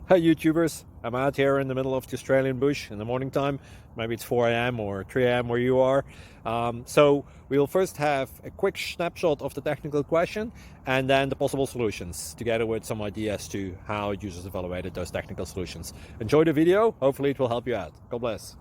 Hi YouTubers, I'm out here in the middle of the Australian bush in the morning time. Maybe it's 4 a.m. or 3 a.m. where you are. So we'll first have a quick snapshot of the technical question and then the possible solutions, together with some ideas to how users evaluated those technical solutions. Enjoy the video, hopefully it will help you out. God bless.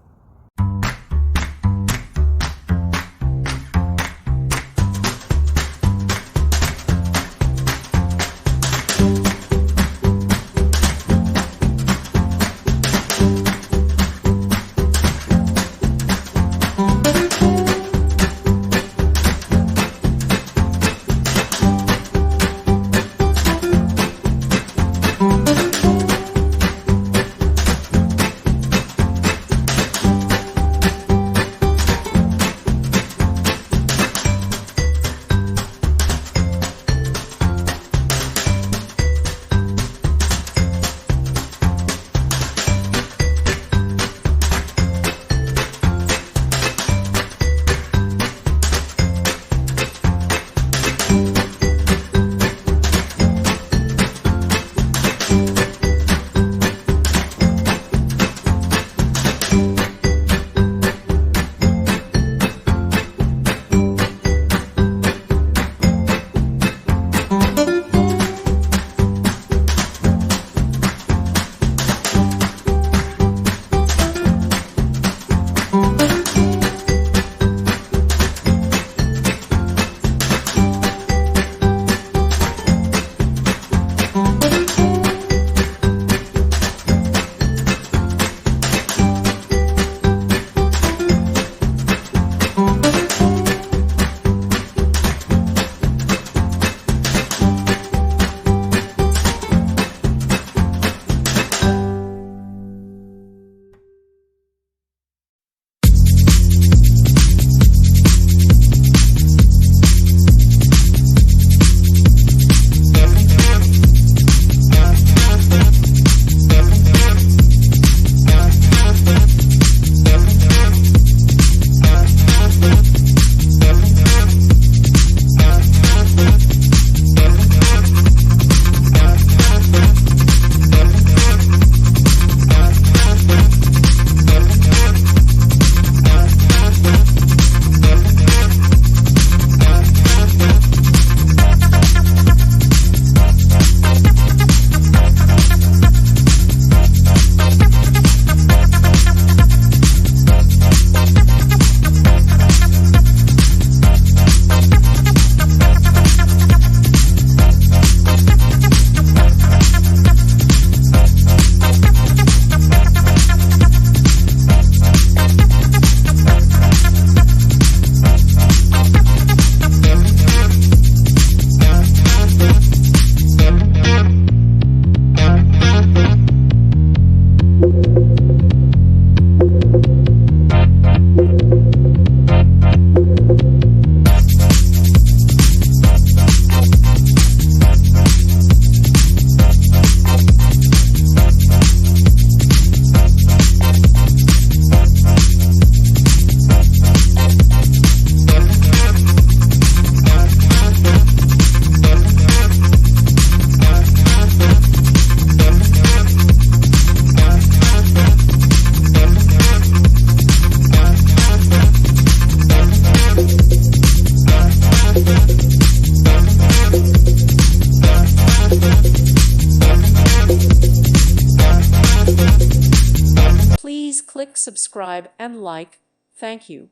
Please click subscribe and like. Thank you.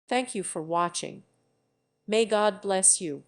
Thank you for watching. May God bless you.